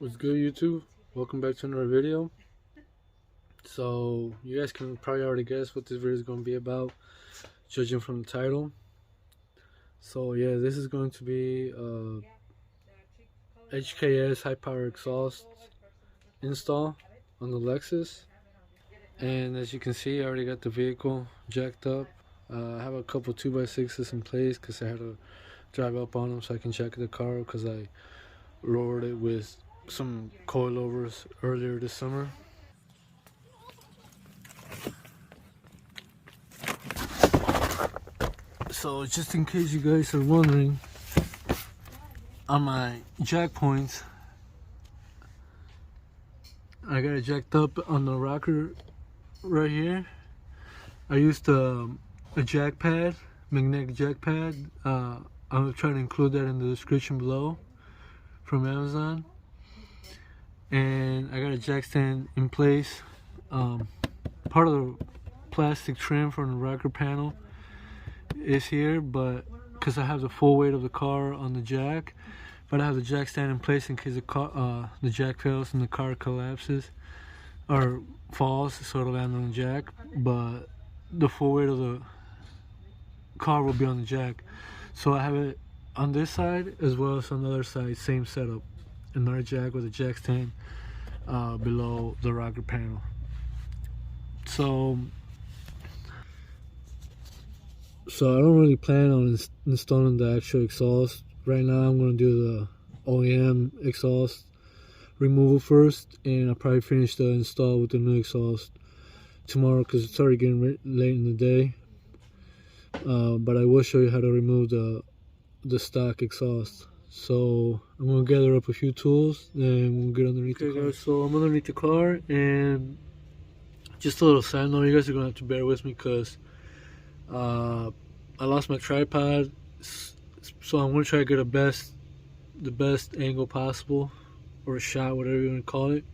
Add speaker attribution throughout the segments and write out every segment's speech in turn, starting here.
Speaker 1: What's good, YouTube? Welcome back to another video. So you guys can probably already guess what this video is going to be about, judging from the title. So yeah, this is going to be HKS high power exhaust install on the Lexus. And as you can see, I already got the vehicle jacked up. I have a couple 2x6s in place because I had to drive up on them so I can jack the car, because I lowered it with some coilovers earlier this summer. So just in case you guys are wondering, on my jack points, I got it jacked up on the rocker right here. I used a jack pad, magnetic jack pad. I'll try to include that in the description below, from Amazon. And I got a jack stand in place. Part of the plastic trim from the rocker panel is here, but because I have the full weight of the car on the jack, but I have the jack stand in place in case the jack fails and the car collapses or falls, so it'll land on the jack. But the full weight of the car will be on the jack, so I have it on this side as well as on the other side, same setup. Another jack with a jack stand below the rocker panel. So I don't really plan on installing the actual exhaust right now. I'm going to do the OEM exhaust removal first, and I'll probably finish the install with the new exhaust tomorrow because it's already getting late in the day. But I will show you how to remove the stock exhaust. So I'm going to gather up a few tools and we'll get underneath the car. Guys, so I'm underneath the car, and just a little side note, you guys are going to have to bear with me because I lost my tripod, so I'm going to try to get the best angle possible, or a shot, whatever you want to call it.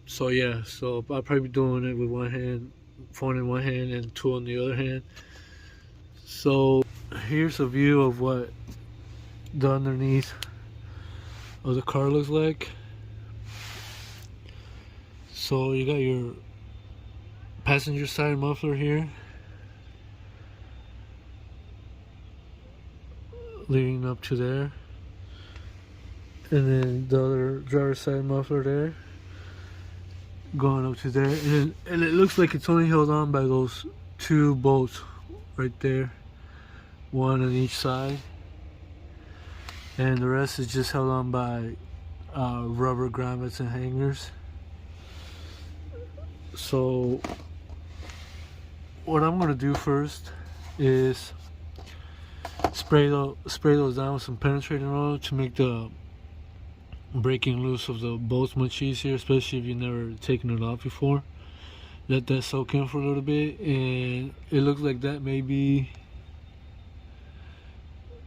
Speaker 1: So yeah, so I'll probably be doing it with one hand, phone in one hand and tool in the other hand. So here's a view of what the underneath of the car looks like. So you got your passenger side muffler here, leading up to there, and then the other driver's side muffler there, going up to there, and it looks like it's only held on by those two bolts right there, one on each side, and the rest is just held on by rubber grommets and hangers. So what I'm going to do first is spray those down with some penetrating oil to make the breaking loose of the bolts much easier, especially if you've never taken it off before. Let that soak in for a little bit, and it looks like that may be,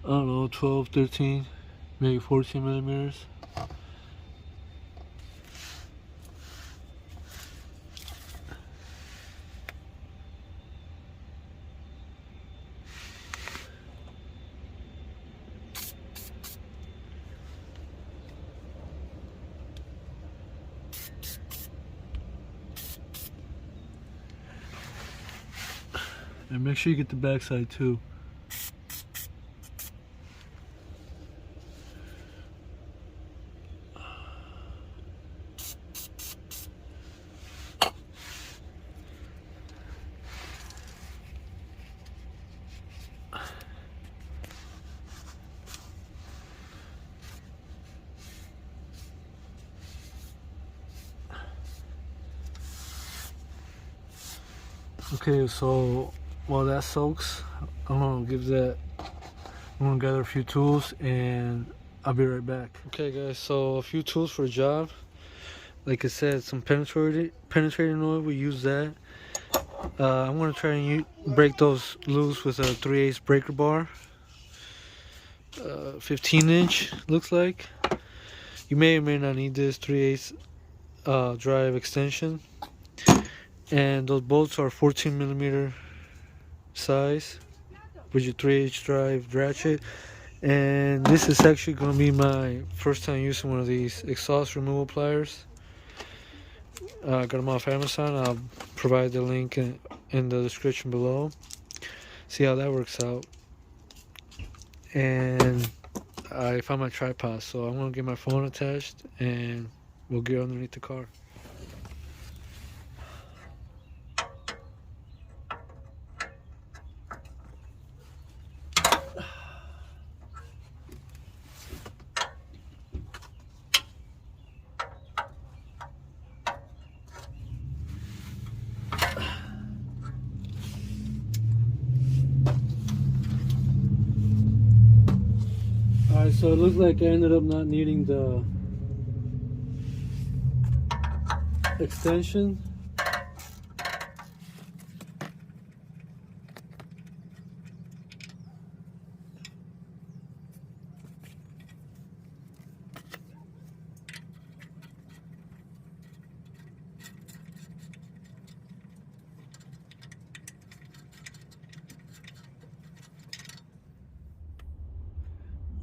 Speaker 1: I don't know, 12, 13, maybe 14 millimeters. And make sure you get the back side too. Okay, so while that soaks, I'm gonna gather a few tools and I'll be right back. Okay guys, so a few tools for a job. Like I said, some penetrating oil, we use that. I'm gonna try and break those loose with a 3/8 breaker bar. 15-inch looks like. You may or may not need this 3/8 drive extension. And those bolts are 14 millimeter size with your 3/8 drive ratchet. And this is actually going to be my first time using one of these exhaust removal pliers. I got them off Amazon. I'll provide the link in the description below. See how that works out. And I found my tripod, so I'm going to get my phone attached and we'll get underneath the car. Alright, so it looks like I ended up not needing the extension.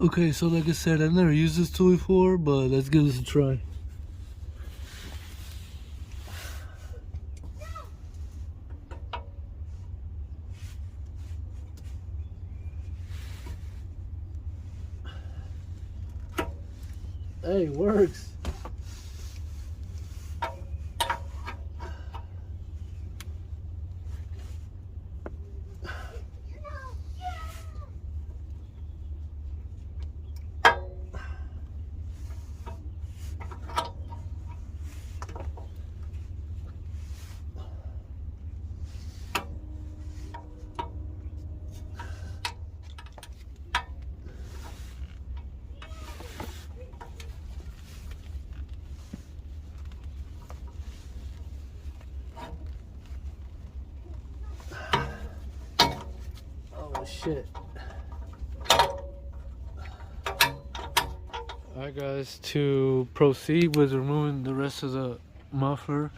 Speaker 1: Okay, so like I said, I've never used this tool before, but let's give this a try. Hey, it works. Oh shit. Alright guys, to proceed with removing the rest of the muffler,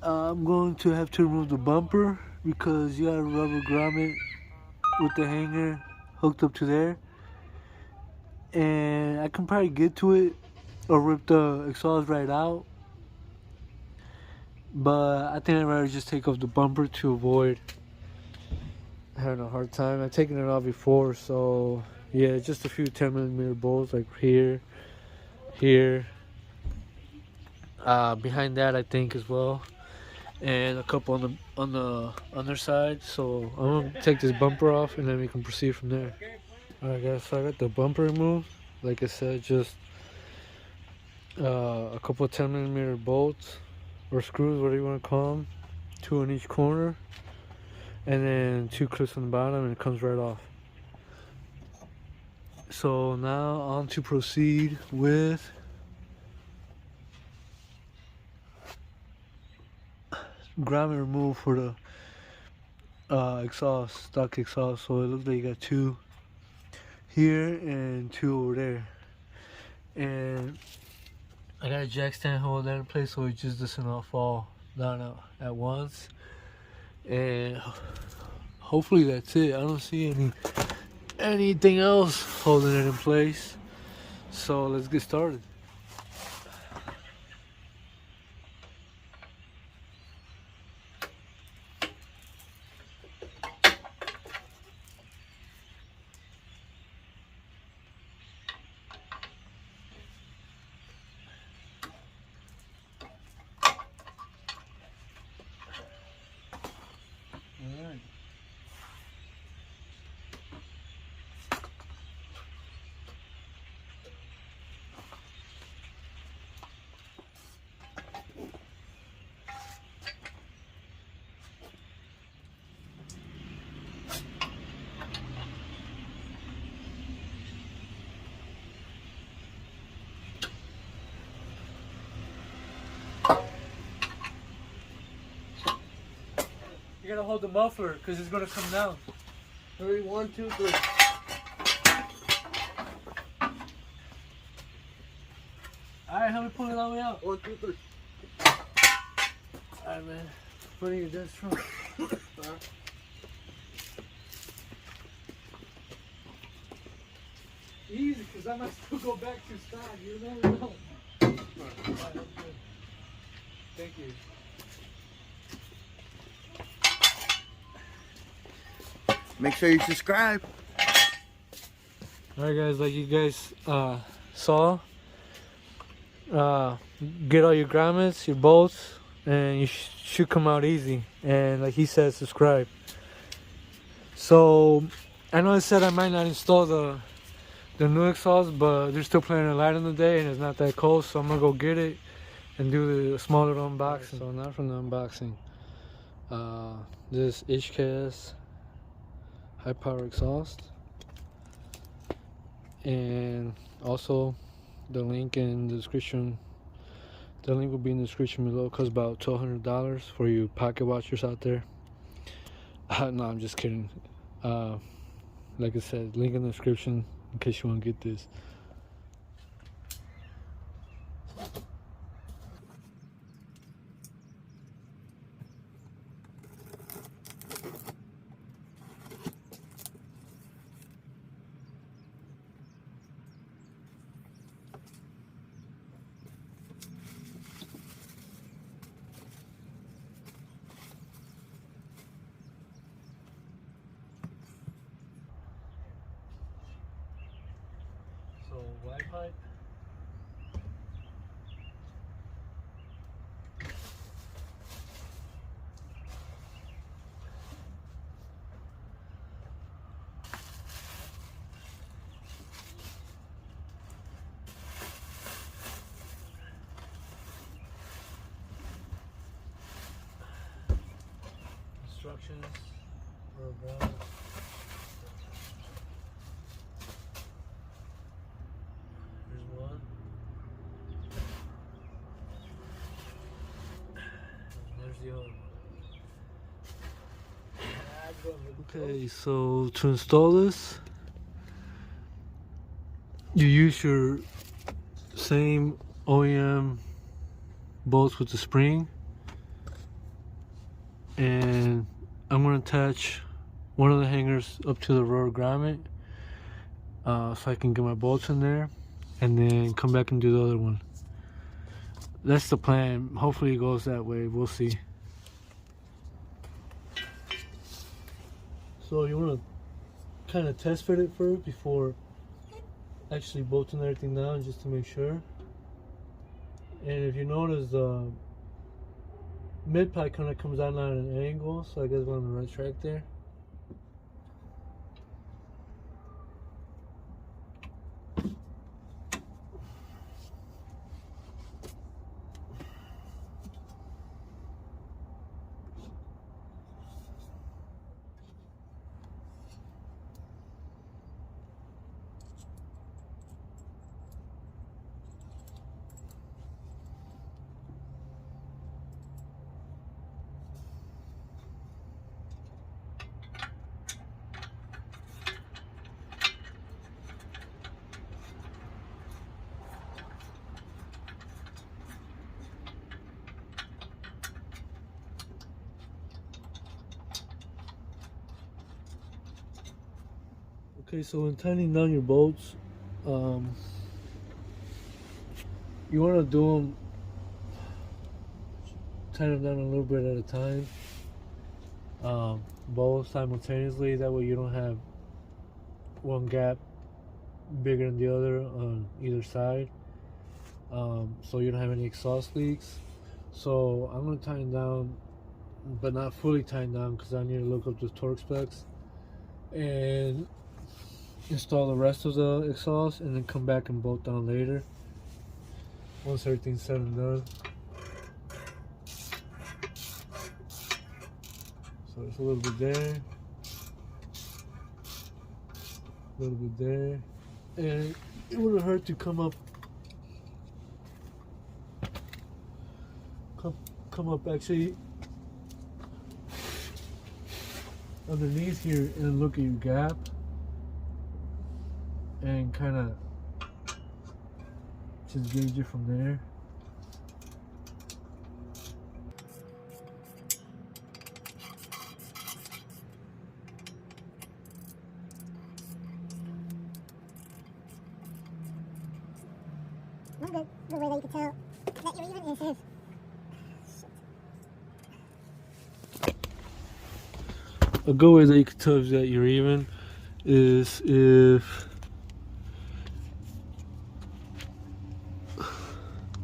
Speaker 1: I'm going to have to remove the bumper because you got a rubber grommet with the hanger hooked up to there. And I can probably get to it or rip the exhaust right out. But I think I'd rather just take off the bumper to avoid having a hard time. I've taken it off before, so yeah, just a few 10mm bolts like here, behind that I think as well, and a couple on the underside. So I'm gonna take this bumper off and then we can proceed from there. Alright guys, so I got the bumper removed. Like I said, just a couple of 10mm bolts or screws, whatever you want to call them, 2 in each corner, and then 2 clips on the bottom, and it comes right off. So now on to proceed with grommet removal for the exhaust, stock exhaust. So it looks like you got 2 here and 2 over there, and I got a jack stand hold that in place so it just doesn't all fall down at once. And hopefully that's it. I don't see anything else holding it in place. So let's get started. Alright. You gotta hold the muffler because it's gonna come down. 3, 1, 2, 3. Alright, help me pull it all the way out. 1, 2, 3. Alright, man. Put it in your desk trunk. because I might still go back to stock. You never know. Thank you.
Speaker 2: Make sure you subscribe.
Speaker 1: Alright guys, like you guys saw, get all your grommets, your bolts, and you should come out easy. And like he said, subscribe. So I know I said I might not install the new exhaust, but they're still playing a light in the day and it's not that cold, so I'm gonna go get it and do the small little unboxing. So not from the unboxing, this HKS high power exhaust, and also the link in the description. The link will be in the description below. It costs about $1,200 for you pocket watchers out there. No, I'm just kidding. Like I said, link in the description in case you want to get this. So Y pipe. Instructions for a valve. Here's one. And there's the other one. Okay, so to install this, you use your same OEM bolts with the spring, and I'm going to attach one of the hangers up to the rotor grommet so I can get my bolts in there, and then come back and do the other one. That's the plan. Hopefully it goes that way. We'll see. So you want to kind of test fit it first before actually bolting everything down, just to make sure. And if you notice, the mid pipe kind of comes out at an angle, so I guess we're on the right track there. Okay, so when tightening down your bolts, you want to do them, tighten them down a little bit at a time, both simultaneously. That way you don't have one gap bigger than the other on either side, so you don't have any exhaust leaks. So I'm going to tighten down, but not fully tighten down, because I need to look up the torque specs and install the rest of the exhaust, and then come back and bolt down later once everything's said and done. So it's a little bit there, a little bit there, and it wouldn't hurt to come up actually underneath here and look at your gap, and kind of just gauge it from there.
Speaker 3: One good way that you can tell that you're even is if
Speaker 1: a good way that you can tell that you're even is if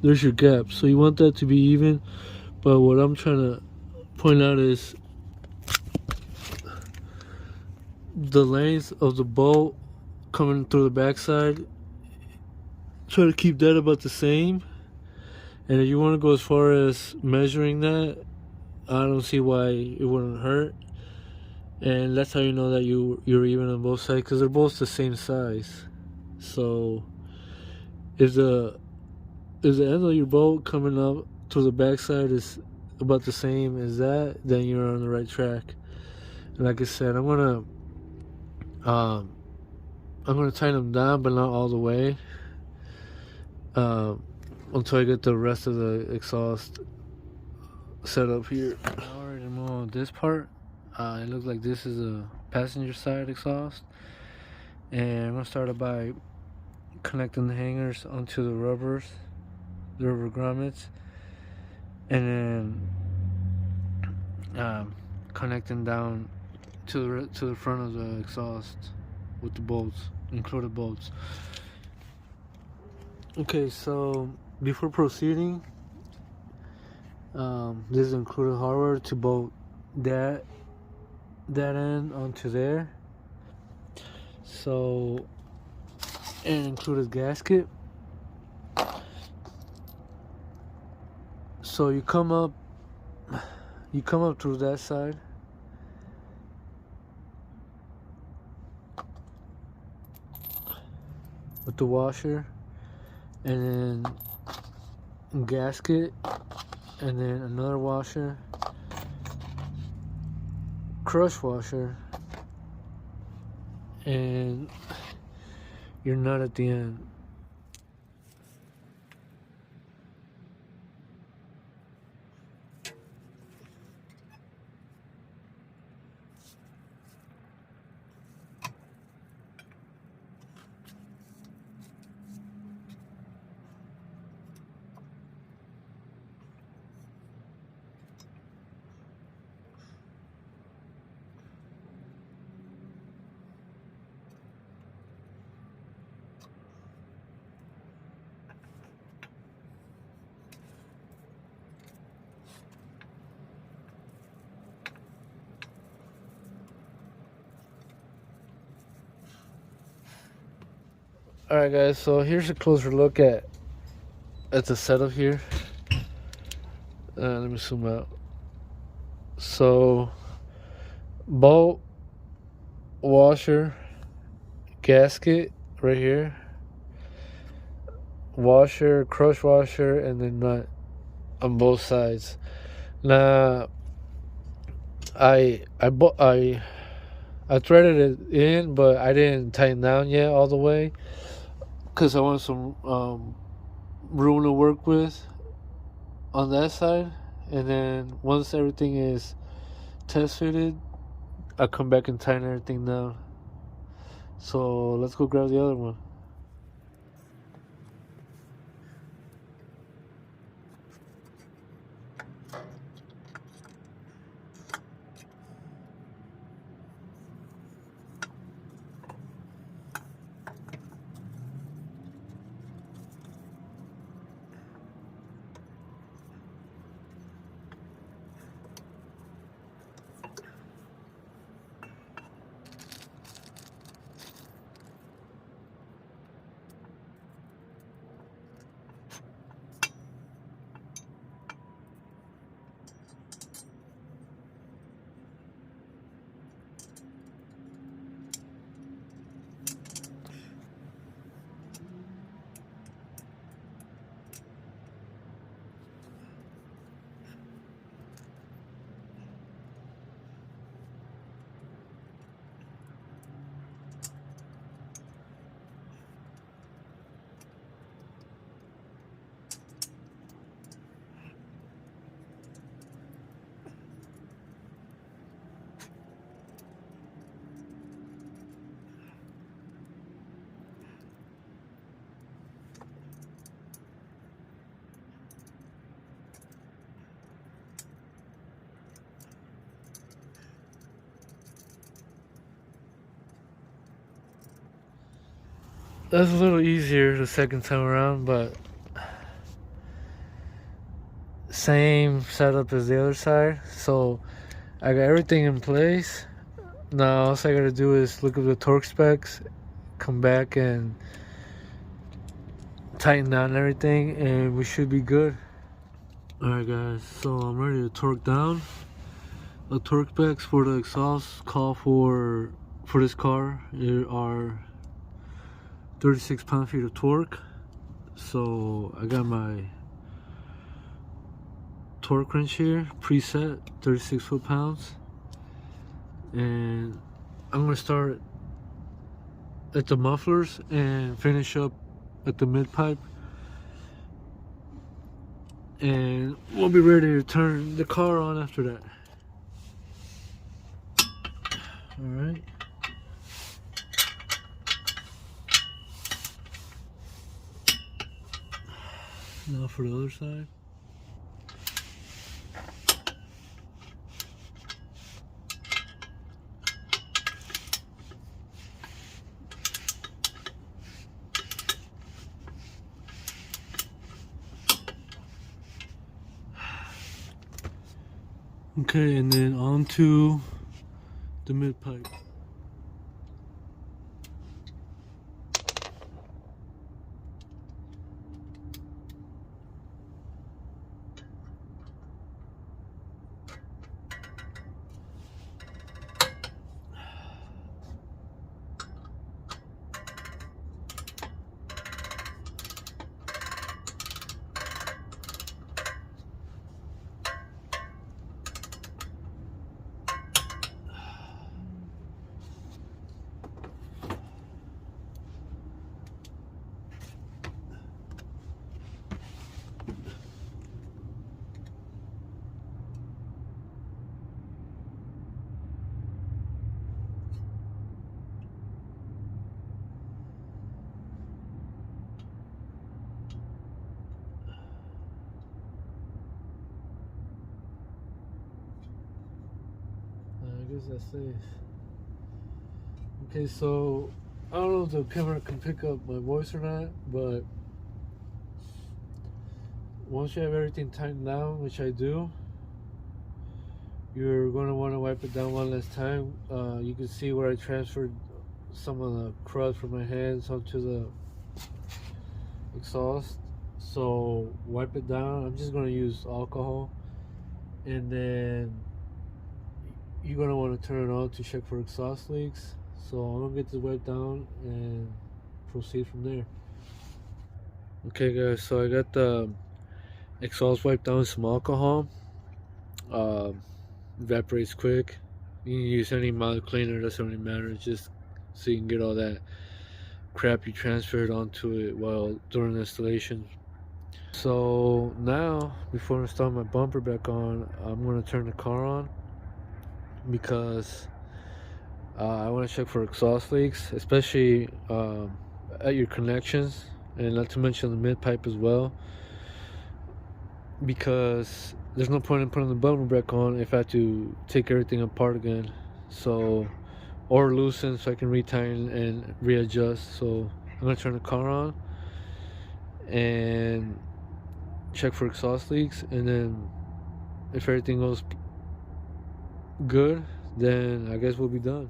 Speaker 1: there's your gap. So you want that to be even, but what I'm trying to point out is the length of the bolt coming through the backside. Try to keep that about the same. And if you want to go as far as measuring that, I don't see why it wouldn't hurt. And that's how you know that you're even on both sides, because they're both the same size. So if the end of your bolt coming up to the backside is about the same as that, then you're on the right track. And like I said, I'm gonna tighten them down, but not all the way, until I get the rest of the exhaust set up here. I already removed this part. It looks like this is a passenger side exhaust, and I'm gonna start it by connecting the hangers onto the rubber grommets, and then connecting down to the front of the exhaust with the bolts, included bolts. Okay, so before proceeding, this is included hardware to bolt that end onto there. So, and included gasket. So you come up through that side, with the washer, and then gasket, and then another washer, crush washer, and your nut at the end. Alright guys, so here's a closer look at the setup here. Let me zoom out. So, bolt, washer, gasket right here, washer, crush washer, and then nut on both sides. Now, I threaded it in, but I didn't tighten down yet all the way, because I want some room to work with on that side. And then once everything is test fitted, I'll come back and tighten everything down. So let's go grab the other one. that's a little easier the second time around, but same setup as the other side. So I got everything in place. Now all I gotta do is look at the torque specs, come back and tighten down everything, and we should be good. Alright guys, so I'm ready to torque down. The torque specs for the exhaust call for this car are 36 pound-feet of torque. So I got my torque wrench here preset, 36 foot-pounds, and I'm gonna start at the mufflers and finish up at the mid pipe, and we'll be ready to turn the car on after that. All right. Now for the other side. Okay, and then on to the mid pipe. I guess that's safe. Okay, so I don't know if the camera can pick up my voice or not, but once you have everything tightened down, which I do, you're going to want to wipe it down one last time. You can see where I transferred some of the crud from my hands onto the exhaust. So wipe it down. I'm just going to use alcohol, and then you're going to want to turn it on to check for exhaust leaks. So I'm going to get this wiped down and proceed from there. Okay guys, so I got the exhaust wiped down with some alcohol. Evaporates quick. You can use any mild cleaner, doesn't really matter, just so you can get all that crap you transferred onto it while during installation. So now, before I install my bumper back on, I'm going to turn the car on, because I want to check for exhaust leaks, especially at your connections, and not to mention the mid pipe as well, because there's no point in putting the bumper back on if I have to take everything apart again. So, or loosen so I can retighten and readjust. So I'm going to turn the car on and check for exhaust leaks, and then if everything goes good, then I guess we'll be done.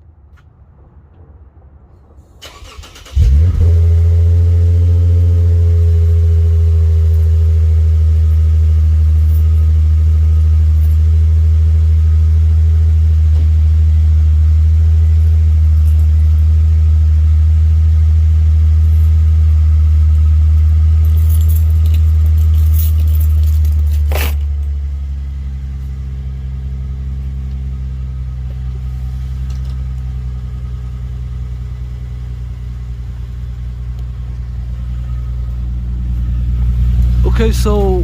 Speaker 1: Okay, so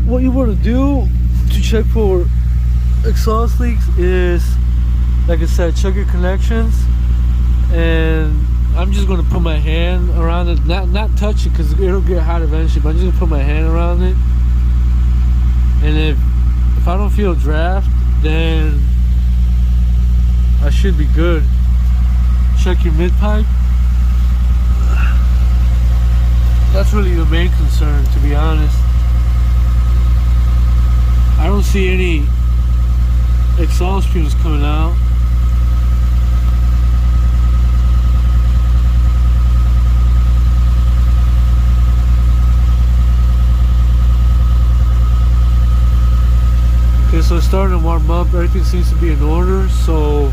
Speaker 1: what you want to do to check for exhaust leaks is, like I said, check your connections, and I'm just going to put my hand around it, not touch it because it'll get hot eventually, but I'm just going to put my hand around it, and if I don't feel draft, then I should be good. Check your mid pipe. That's really the main concern, to be honest. I don't see any exhaust fumes coming out. Okay, so it's starting to warm up. Everything seems to be in order, so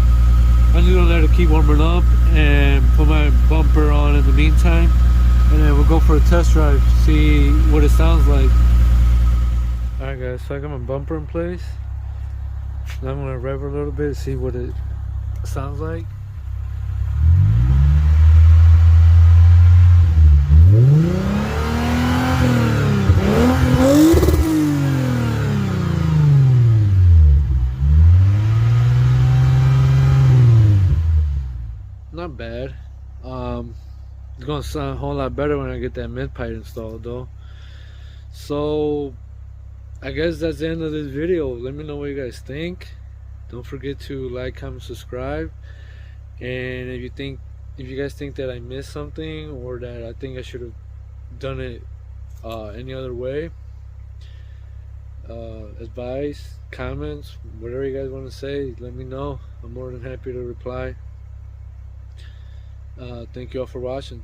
Speaker 1: I'm just gonna let it keep warming up and put my bumper on in the meantime, and then we'll go for a test drive, see what it sounds like. Alright guys, so I got my bumper in place. Now I'm gonna rev a little bit, see what it sounds like. Not bad. It's gonna sound a whole lot better when I get that mid pipe installed though. So I guess that's the end of this video. Let me know what you guys think. Don't forget to like, comment, subscribe. And if you guys think that I missed something, or that I think I should have done it any other way, advice, comments, whatever you guys want to say, let me know. I'm more than happy to reply. Thank you all for watching.